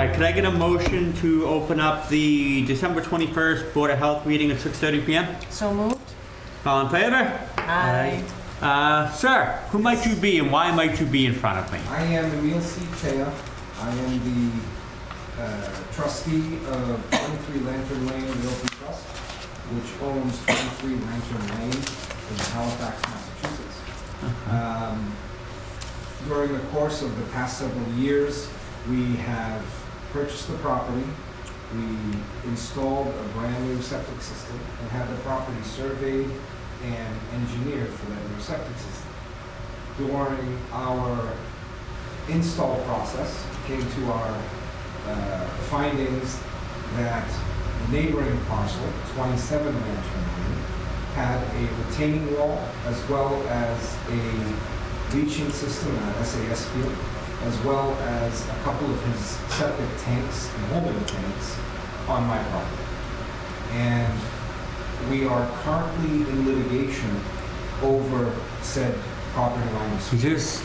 right, could I get a motion to open up the December 21st Board of Health meeting at 6:30 p.m.? So moved. All in favor? Aye. Sir, who might you be and why might you be in front of me? I am Emil C. Chea. I am the trustee of 23 Lantern Lane Realty Trust, which owns 23 Lantern Lane in Halifax, Massachusetts. During the course of the past several years, we have purchased the property. We installed a brand new septic system and had the property surveyed and engineered for that new septic system. During our install process, came to our findings that the neighboring parcel, 27 Lantern Lane, had a retaining wall as well as a leaching system, an SAS field, as well as a couple of his septic tanks and holding tanks on my property. And we are currently in litigation over said property line Is dispute. this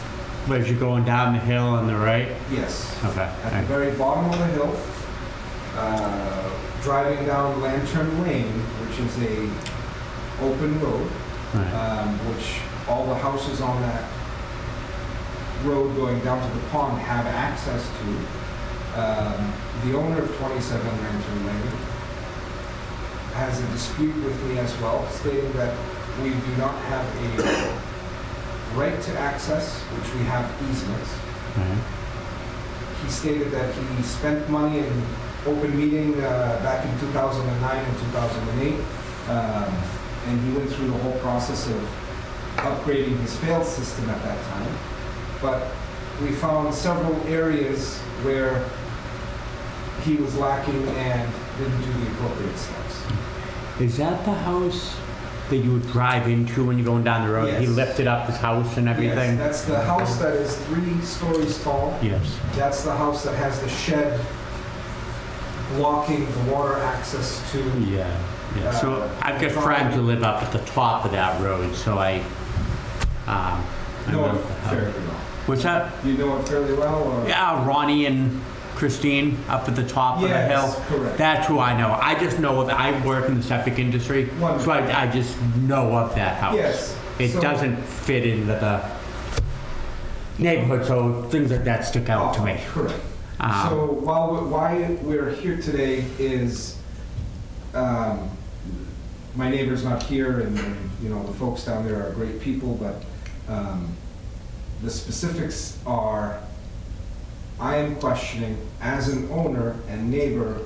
as you're going down the hill on the right? Yes. Okay. At the very bottom of the hill, driving down Lantern Lane, which is a open road, Right. which all the houses on that road going down to the pond have access to. The owner of 27 Lantern Lane has a dispute with me as well, stating that we do not have a right to access, which we have easements. Right. He stated that he spent money in open meeting back in 2009 and 2008, and he went through the whole process of upgrading his failed system at that time. But we found several areas where he was lacking and didn't do the appropriate steps. Is that the house that you would drive into when you're going down the road? He Yes. lifted up his house and everything? Yes, that's the house that is 3 stories tall. Yes. That's the house that has the shed blocking the water access to. Yeah. Yeah. So I've got friends who live up at the top of that road, so I Know know it the house. fairly well. What's that? You know it fairly well, or? Yeah, Ronnie and Christine up at the top of the Yes, hill. correct. That's who I know. I just know of, I work in the septic industry, so Wonderful. I just know of that house. Yes. It So- doesn't fit into the neighborhood, so things like that stick out to me. Correct. Um, So why we're here today is, my neighbor's not here, and you know, the folks down there are great people, but the specifics are, I am questioning, as an owner and neighbor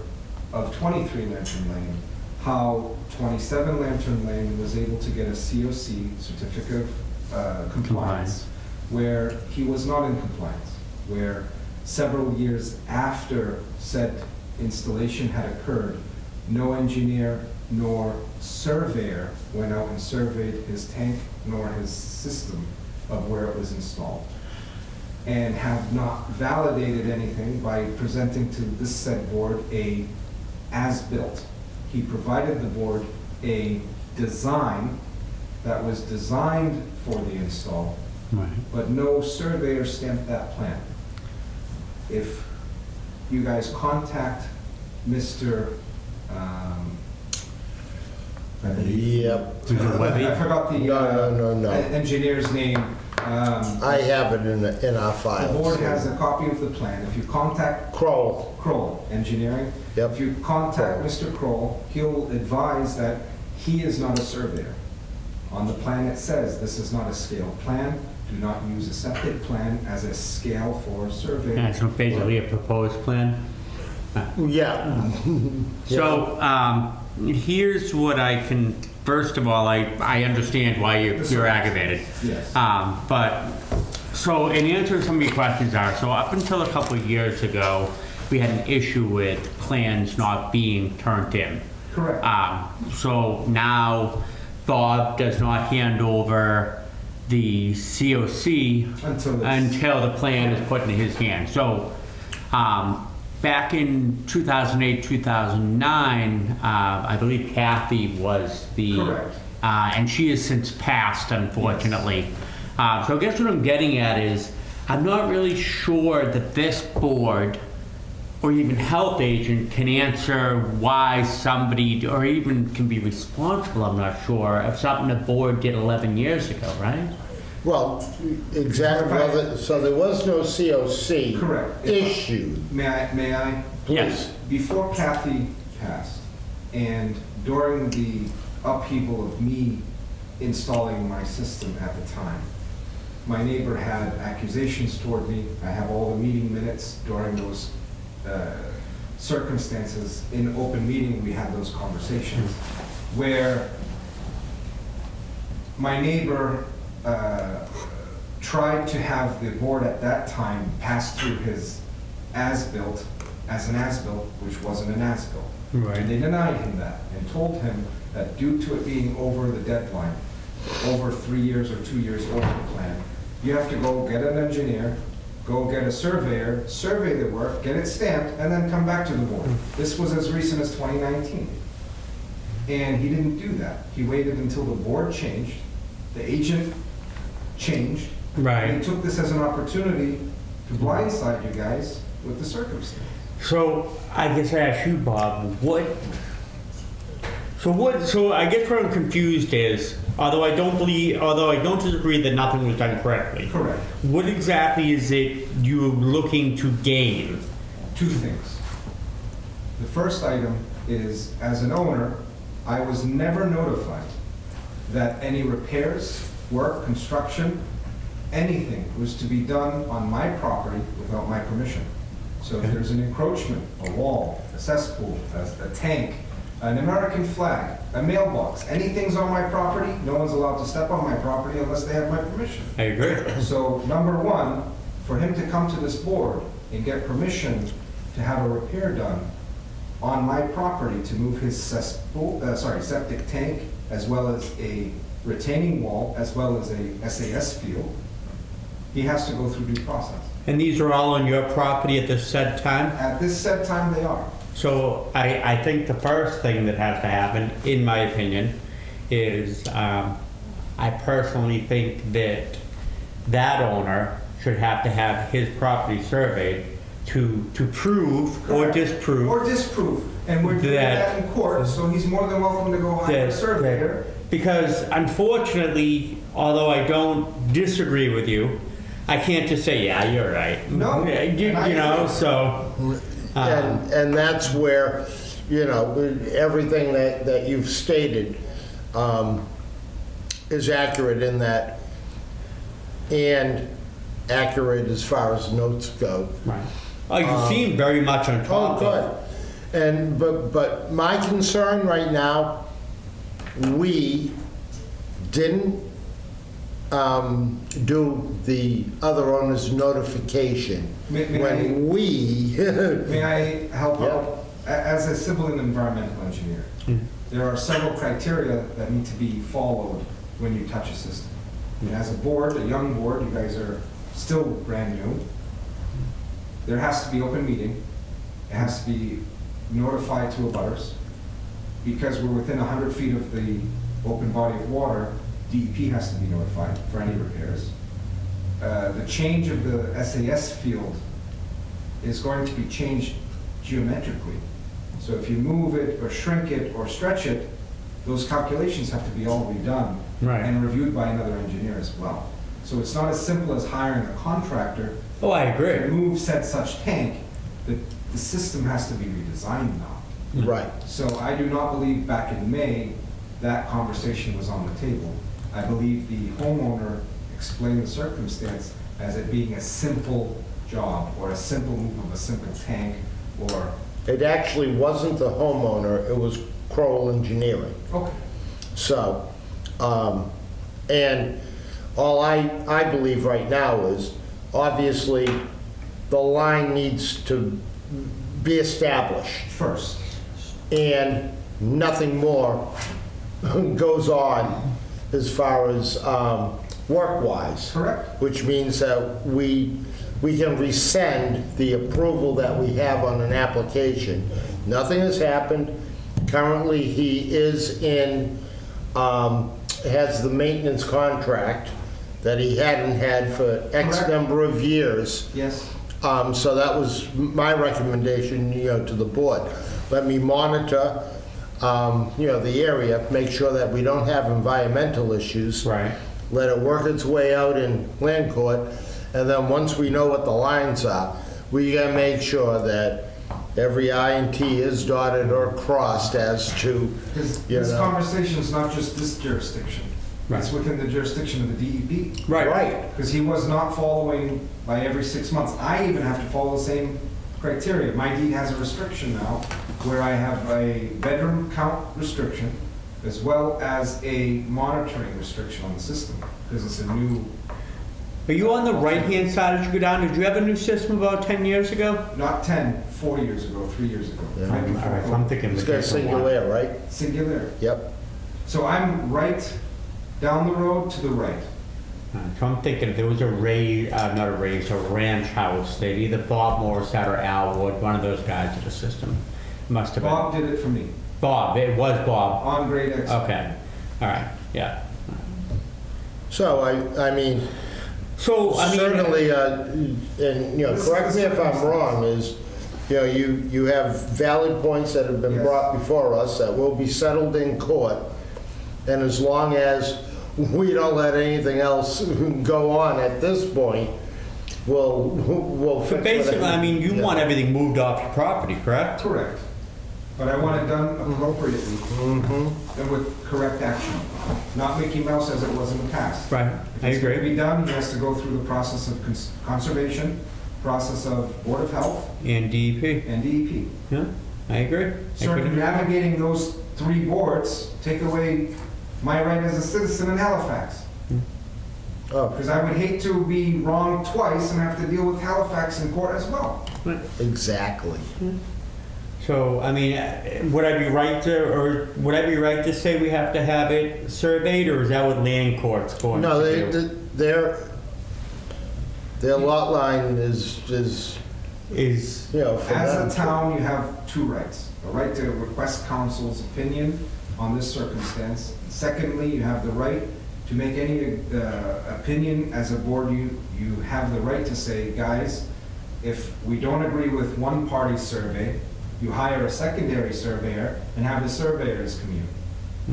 of 23 Lantern Lane, how 27 Lantern Lane was able to get a COC, Certificate of Compliance, where he was not in compliance, where several years after said installation had occurred, no engineer nor surveyor went out and surveyed his tank nor his system of where it was installed, and have not validated anything by presenting to this said board a as-built. He provided the board a design that was designed for the install, Right. but no surveyor stamped that plan. If you guys contact Mr. Yep. Is it Webby? I forgot the No. engineer's name. I have it in our The files. board has a copy of the plan. If you contact Kroll. Kroll Engineering, Yep. if you contact Kroll. Mr. Kroll, he'll advise that he is not a surveyor. On the plan it says, this is not a scale plan. Do not use a septic plan as a scale for survey. Yeah, so basically a proposed plan. Yeah. So, here's what I can, first of all, I understand why you're aggravated. Yes. But, so in answer to some of your questions are, so up until a couple of years ago, we had an issue with plans not being turned in. Correct. So now Bob does not hand over the COC until the plan is put in his hand. So, back in 2008, 2009, I believe Kathy was the... Correct. And she has since passed, unfortunately. So I guess what I'm getting at is, I'm not really sure that this board or even health agent can answer why somebody, or even can be responsible, I'm not sure, of something the board did 11 years ago, right? Well, exactly, so there was no COC Correct. issued. May I? Yes. Before Kathy passed, and during the upheaval of me installing my system at the time, my neighbor had accusations toward me. I have all the meeting minutes during those circumstances. In open meeting, we had those conversations where my neighbor tried to have the board at that time pass through his as-built as an as-built, which wasn't an as-built. Right. And they denied him that and told him that due to it being over the deadline, over 3 years or 2 years over the plan, you have to go get an engineer, go get a surveyor, survey the work, get it stamped, and then come back to the board. This was as recent as 2019. And he didn't do that. He waited until the board changed, the agent changed. Right. And he took this as an opportunity to blindside you guys with the circumstance. So I guess I ask you, Bob, so I guess what I'm confused is, although I don't disagree that nothing was done correctly. Correct. What exactly is it you're looking to gain? Two things. The first item is, as an owner, I was never notified that any repairs, work, construction, anything was to be done on my property without my permission. So if there's an encroachment, a wall, a cesspool, a tank, an American flag, a mailbox, anything's on my property, no one's allowed to step on my property unless they have my permission. I agree. So number one, for him to come to this board and get permission to have a repair done on my property to move his septic tank, as well as a retaining wall, as well as a SAS field, he has to go through due process. And these are all on your property at this said time? At this said time, they are. So I think the first thing that has to happen, in my opinion, is I personally think that that owner should have to have his property surveyed to prove or Correct. disprove. Or disprove. And we're doing that in court, so he's more than welcome to go hire a surveyor. Because unfortunately, although I don't disagree with you, I can't just say, yeah, you're right. No, You know, so. And that's where, everything that you've stated is accurate in that, and accurate as far as notes go. Right. Oh, you seem very much on top of Good. And, but my concern right now, we didn't do the other owner's notification. May I help out? As a civil and environmental engineer, there are several criteria that need to be followed when you touch a system. And as a board, a young board, you guys are still brand new, there has to be open meeting, it has to be notified to abutters. Because we're within 100 feet of the open body of water, DEP has to be notified for any repairs. The change of the SAS field is going to be changed geometrically. So if you move it or shrink it or stretch it, those calculations have to be all redone and reviewed by another engineer as well. So it's not as simple as hiring a contractor Oh, I to agree. move said such tank. The system has to be redesigned now. Right. So I do not believe back in May that conversation was on the table. I believe the homeowner explained the circumstance as it being a simple job or a simple move of a simple tank or... It actually wasn't the homeowner, it was Crowell Engineering. Okay. So, and all I believe right now is, obviously, the line needs to be established. First. And nothing more goes on as far as work-wise. Correct. Which means that we can rescind the approval that we have on an application. Nothing has happened. Currently, he is has the maintenance contract that he hadn't had for X Correct. number of years. Yes. So that was my recommendation, to the board. Let me monitor, the area, make sure that we don't have environmental issues. Right. Let it work its way out in land court, and then once we know what the lines are, we gotta make sure that every I and T is dotted or crossed as to, Because this conversation is not just this jurisdiction. It's within the jurisdiction of the DEP. Right. Because he was not following by every 6 months. I even have to follow the same criteria. My deed has a restriction now where I have a bedroom count restriction as well as a monitoring restriction on the system because it's a new, Are you on the right-hand side as you go down? Did you have a new system about 10 years ago? not 10, 4 years ago, 3 years ago. Yeah. right All before right, so COVID. I'm thinking it's of got a different one. singular, right? Singular. Yep. So I'm right down the road to the right. So I'm thinking if there was a ranch house that either Bob Morris had or Al Wood, one of those guys did a system. Must have been. Bob did it for me Bob, it was Bob. on grade X. Okay, all right, yeah. So, I mean, So, I mean. certainly, and, correct me if I'm wrong, is, you have valid points that have been Yes. brought before us that will be settled in court, and as long as we don't let anything else go on at this point, we'll So fix basically, whatever- I mean, you Yeah. want everything moved off your property, correct? Correct. But I want it done appropriately Mhm. and with correct action, not Mickey Mouse as it was in the past. Right, If I it's going to agree. be done, he has to go through the process of conservation, process of Board of Health, And DEP, and DEP. yeah, I agree. I Sort of couldn't- navigating those three boards take away my right as a citizen in Halifax. Oh, Because I would hate to be wrong twice and have to deal with Halifax in court as well. exactly. So, I mean, would I be right to say we have to have it surveyed, or is that what land court's going No, to do? their lot line is, Is, for As them. a town, you have two rights. A right to request council's opinion on this circumstance. Secondly, you have the right to make any opinion as a board. You have the right to say, guys, if we don't agree with one party's survey, you hire a secondary surveyor and have the surveyors commute.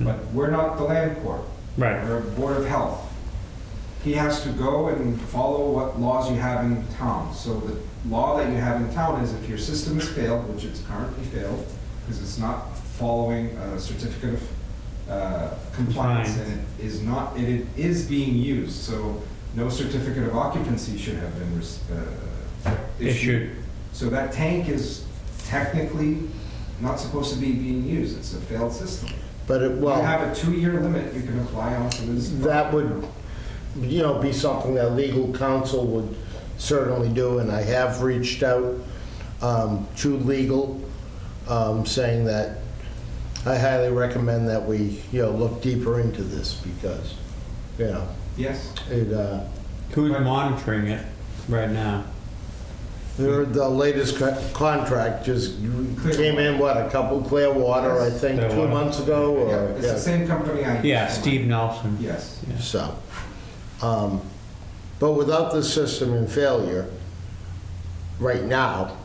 But we're not the land court. right, Or Board of Health. He has to go and follow what laws you have in town. So the law that you have in town is if your system has failed, which it's currently failed, because it's not following a certificate of compliance, Fine. and it is being used, so no certificate of occupancy should have been issued. So that tank is technically not supposed to be being used. It's a failed system. But You have a 2-year limit you can apply onto this. that would, be something that legal counsel would certainly do, and I have reached out to legal, saying that I highly recommend that we, look deeper into this because, Yes. it, who's monitoring it right now? the latest contract just came in, a couple, Clearwater, I think, Clearwater. 2 months ago, Yeah, or, it's the same company I use. Yeah, Steve Nelson. Yes. Yeah. So, but without the system in failure, right now,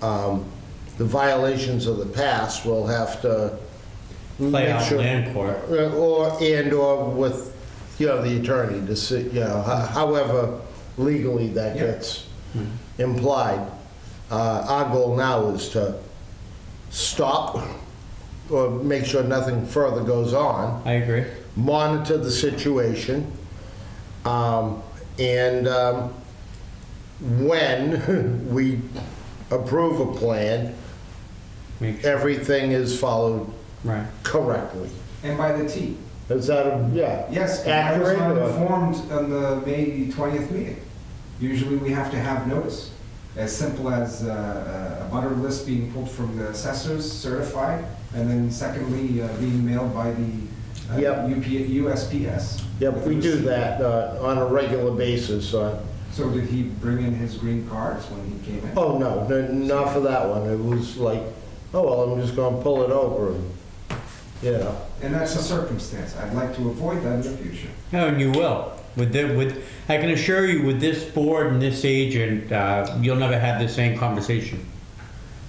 the violations of the past will have to Play make out sure, land court. or with, the attorney to see, however legally that Yeah. gets implied. Our goal now is to stop or make sure nothing further goes on, I agree. monitor the situation, and when we approve a plan, Make sure, everything is followed right. correctly. And by the T. Is that, yeah? Yes, 'cause I Accurate, was not or- informed on the May 20th meeting. Usually we have to have notice, as simple as a butter list being pulled from the assessors, certified, and then secondly, being mailed by the Yep. USPS. Yep, we do that on a regular basis. So did he bring in his green cards when he came in? Oh, no, not for that one. It was like, oh, well, I'm just gonna pull it over. And you know. And that's a circumstance. I'd like to avoid that in the future. No, and you will. I can assure you, with this board and this agent, you'll never have the same conversation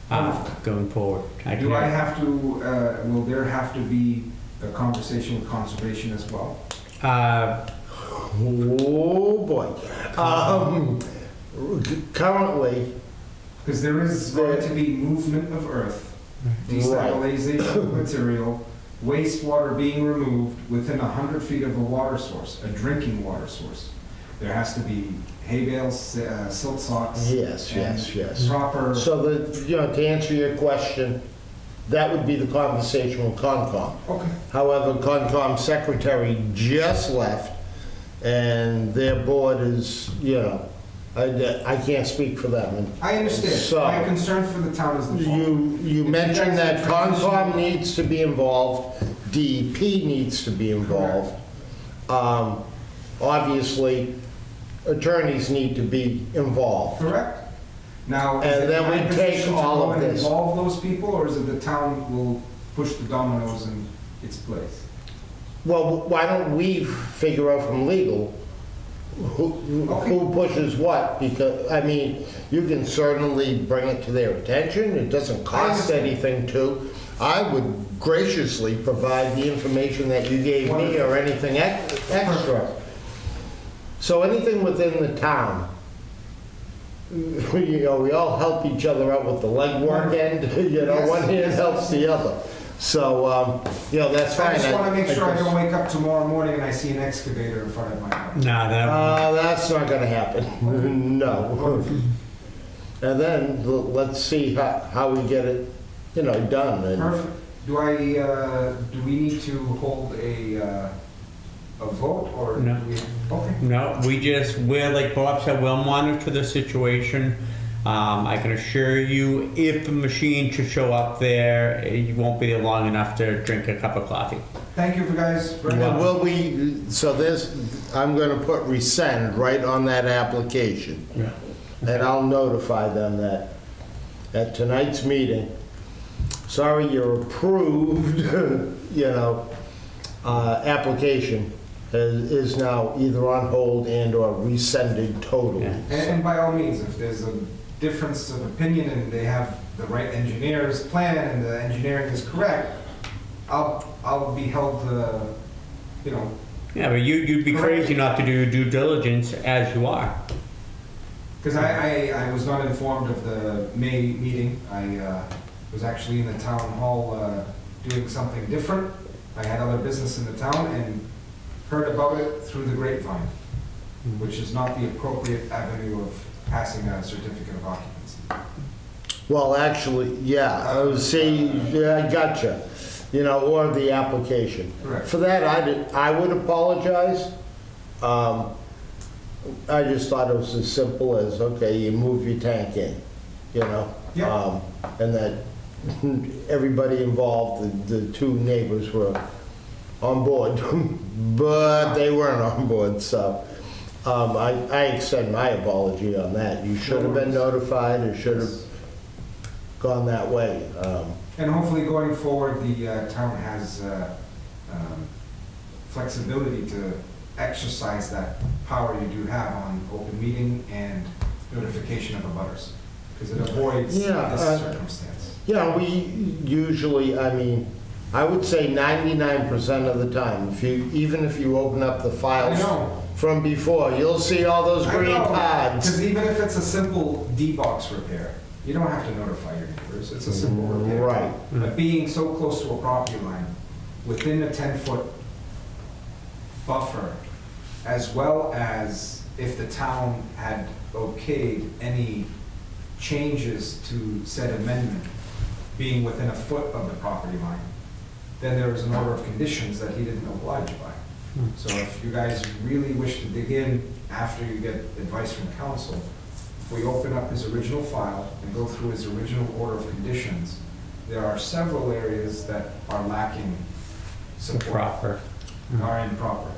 going forward. Do I have to, will there have to be a conversation with conservation as well? Oh, boy. Currently, Because there is going to be movement of earth, destabilization of material, wastewater being removed within 100 feet of a water source, a drinking water source. There has to be hay bales, silt socks. yes. Proper. So that, you know, to answer your question, that would be the conversation with Concom. Okay. However, Concom's secretary just left, and their board is, you know, I can't speak for them. And I understand. so, My concern for the town is the following. You mentioned that guys are Concom needs to be involved, DEP needs to be involved. Obviously, attorneys need to be involved. Correct? Now, is And it then my we take position to all go of and this. involve those people, or is it the town will push the dominoes in its place? Well, why don't we figure out from legal who pushes what? Because, I mean, you can certainly bring it to their attention. It doesn't cost anything to. I would graciously provide the information that you gave me or anything extra. So anything within the town, you know, we all help each other out with the legwork end, you know, one hand helps the other. So, you know, that's fine. I just want to make sure I don't wake up tomorrow morning and I see an excavator in front of my house. Nah, That's not gonna happen, no. And then, let's see how we get it, you know, done. And Perfect. Do we need to hold a vote, or? No. do we? Okay. no, we're like Bob said, we'll monitor the situation. I can assure you, if a machine should show up there, you won't be there long enough to drink a cup of coffee. Thank you, guys. Very Well, much. so I'm gonna put rescind right on that application. Yeah. And I'll notify them that at tonight's meeting, sorry, your approved, you know, application is now either on hold and/or rescinded totally. Yeah. And by all means, if there's a difference of opinion and they have the right engineer's plan and the engineering is correct, I'll be held, you know. Yeah, but you'd be crazy not to do due diligence as you are. Because I was not informed of the May meeting. I was actually in the town hall doing something different. I had other business in the town and heard about it through the grapevine, which is not the appropriate avenue of passing a certificate of occupancy. Well, actually, yeah, see, yeah, I gotcha, you know, or the application. Correct. For that, I would apologize. I just thought it was as simple as, okay, you move your tank in, you know? Yeah. And that everybody involved, the two neighbors were on board, but they weren't on board, so I extend my apology on that. You should have been notified, or should have gone that way. And hopefully going forward, the town has flexibility to exercise that power you do have on open meeting and notification of abutters, because it avoids this circumstance. Yeah, we usually, I mean, I would say 99% of the time, even if you open up the files I know. from before, you'll see all those green cards. Because even if it's a simple D-box repair, you don't have to notify your neighbors. It's a simple repair. Right. But being so close to a property line, within a 10-foot buffer, as well as if the town had okayed any changes to said amendment being within a foot of the property line, then there was an order of conditions that he didn't oblige by. So if you guys really wish to dig in after you get advice from council, if we open up his original file and go through his original order of conditions, there are several areas that are lacking support, Proper. are improper.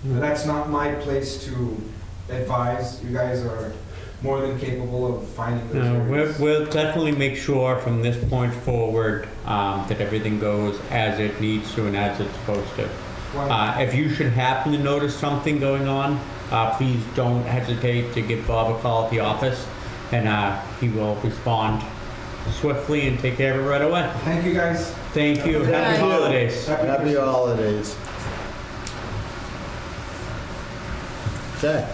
But that's not my place to advise. You guys are more than capable of finding those No, areas. we'll definitely make sure from this point forward that everything goes as it needs to and as it's supposed to. If you should happen to notice something going on, please don't hesitate to give Bob a call at the office, and he will respond swiftly and take care of it right away. Thank you, guys. Thank you. Thank Happy you. holidays. Happy holidays. Okay.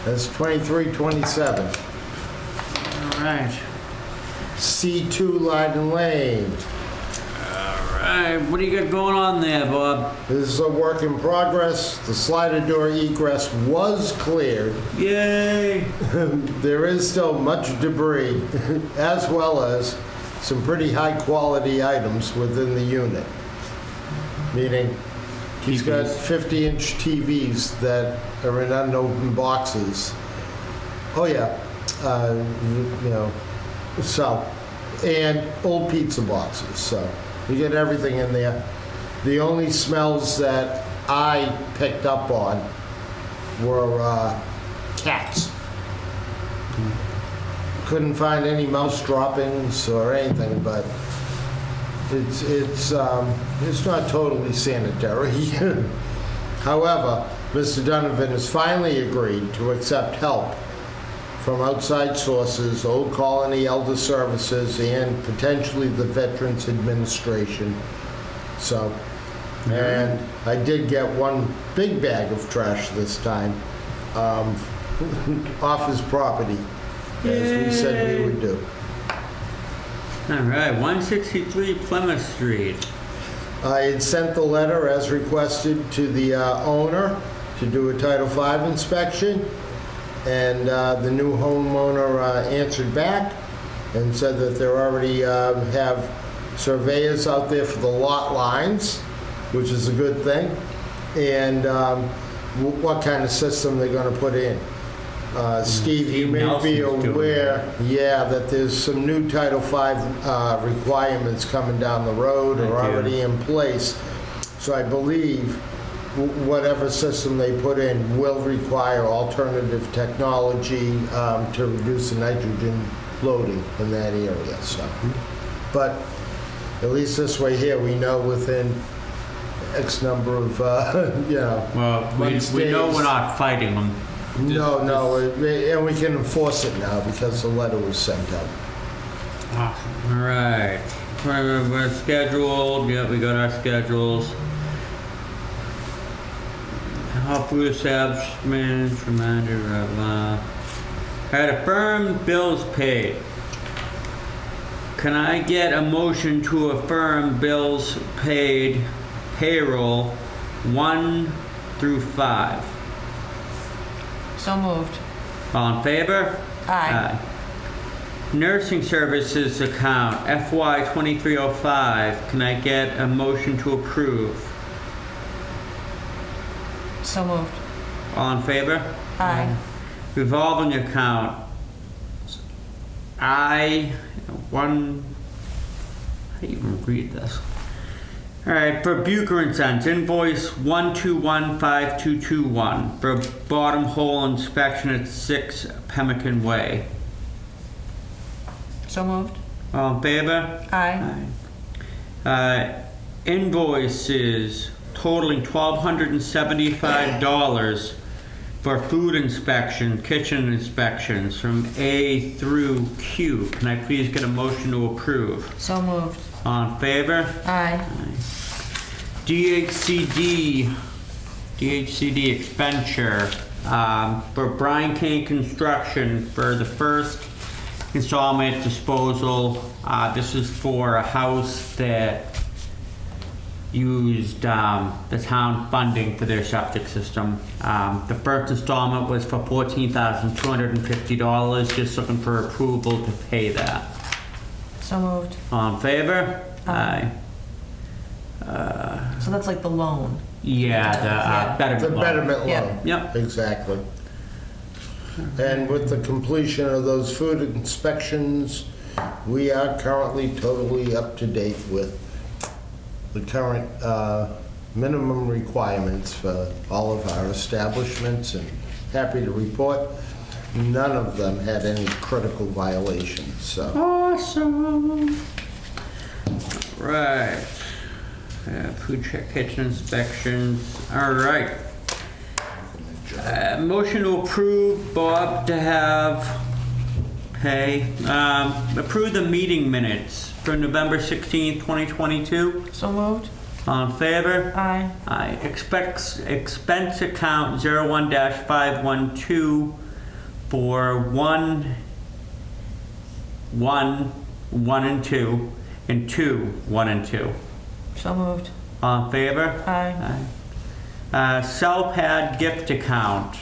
That's 2327. All right. C2 Leiden Lane. All right. What do you got going on there, Bob? This is a work in progress. The slider door egress was cleared. Yay! There is still much debris, as well as some pretty high-quality items within the unit. Meaning, he's got 50-inch TVs that are in unopened boxes. Oh, yeah. You know, so, and old pizza boxes, so you get everything in there. The only smells that I picked up on were cats. Couldn't find any mouse droppings or anything, but it's not totally sanitary. However, Mr. Donovan has finally agreed to accept help from outside sources, Old Colony Elder Services, and potentially the Veterans Administration. So, and I did get one big bag of trash this time off his property, as we said we would do. All right. 163 Plymouth Street. I had sent the letter as requested to the owner to do a Title V inspection, and the new homeowner answered back and said that they already have surveyors out there for the lot lines, which is a good thing, and what kind of system they're going to put in. Steve, you may be aware, yeah, that there's some new Title V requirements coming down the road or already in place. So I believe whatever system they put in will require alternative technology to reduce the nitrogen loading in that area. So, but at least this way here, we know within X number of, Well, we know we're not fighting them. No, and we can enforce it now because the letter was sent out. Awesome. All right. We're scheduled. Yeah, we got our schedules. Help with establishment, reminder of, had affirmed bills paid. Can I get a motion to affirm bills paid, payroll 1 through 5? So moved. All in favor? Aye. Nursing services account FY 2305. Can I get a motion to approve? So moved. All in favor? Aye. Revolving account. How do you even read this? All right, for Bucher and Sons, invoice 1215221 for bottom hole inspection at 6 Pemmican Way. So moved. All in favor? Aye. Invoices totaling $1,275 for food inspection, kitchen inspections from A through Q. Can I please get a motion to approve? So moved. All in favor? Aye. DHCD expenditure for Brian Kane Construction for the first installment disposal. This is for a house that used the town funding for their septic system. The first installment was for $14,250. Just looking for approval to pay that. So moved. All in favor? Aye. So that's like the loan. Yeah, the betterment The loan. betterment loan. Yeah. Yep. Exactly. And with the completion of those food inspections, we are currently totally up to date with the current minimum requirements for all of our establishments, and happy to report none of them had any critical violations, so. Awesome. Right. Food check, kitchen inspections. All right. Motion to approve Bob to have pay. Approve the meeting minutes for November 16th, 2022. So moved. All in favor? Aye. Aye. Expense account 01-512 for 1 and 2, and 2, 1 and 2. So moved. All in favor? Aye. Cell pad gift account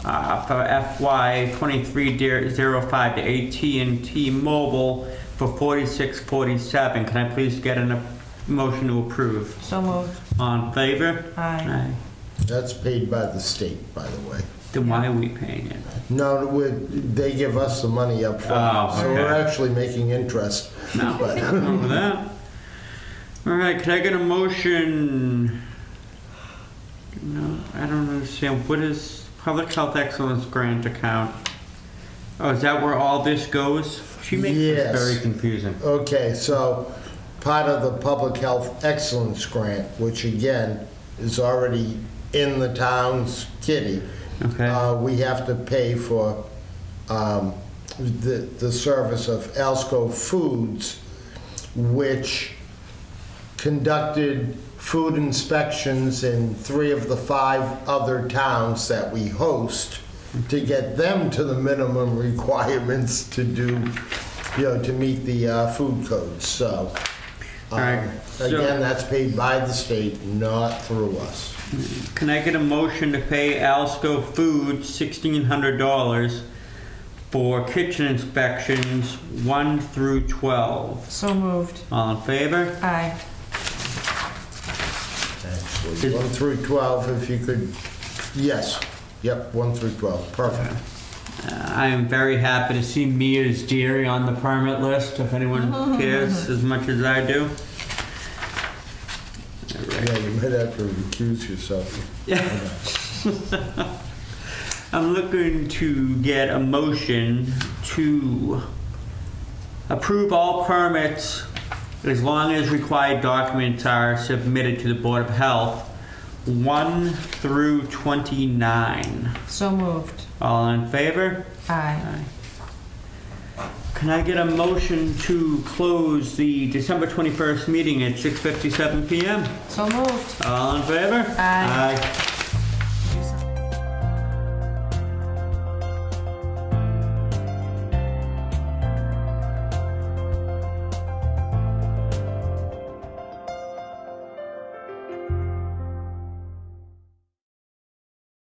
for FY 2305 to AT&T Mobile for $46.47. Can I please get a motion to approve? So moved. All in favor? Aye. That's paid by the state, by the way. Then why are we paying it? No, they give us the money up front, Oh, so okay. we're actually making interest. No, But- nothing wrong with that. All right, can I get a motion? No, I don't understand. What is Public Health Excellence Grant account? Oh, is that where all this goes? She makes Yes. this very confusing. Okay, so part of the Public Health Excellence Grant, which again is already in the town's kitty, Okay. we have to pay for the service of Alsco Foods, which conducted food inspections in 3 of the 5 other towns that we host to get them to the minimum requirements to do, to meet the food codes. So, All right, so- again, that's paid by the state, not through us. Can I get a motion to pay Alsco Foods $1,600 for kitchen inspections 1 through 12? So moved. All in favor? Aye. Actually, 1 through 12, if you could, yes, yep, 1 through 12, perfect. I am very happy to see Mia's Dairy on the permit list, if anyone cares as much as I do. All right. Yeah, you might have to recuse yourself. I'm looking to get a motion to approve all permits as long as required documents are submitted to the Board of Health, 1 through 29. So moved. All in favor? Aye. Can I get a motion to close the December 21st meeting at 6:57 PM? So moved. All in favor? Aye. Aye.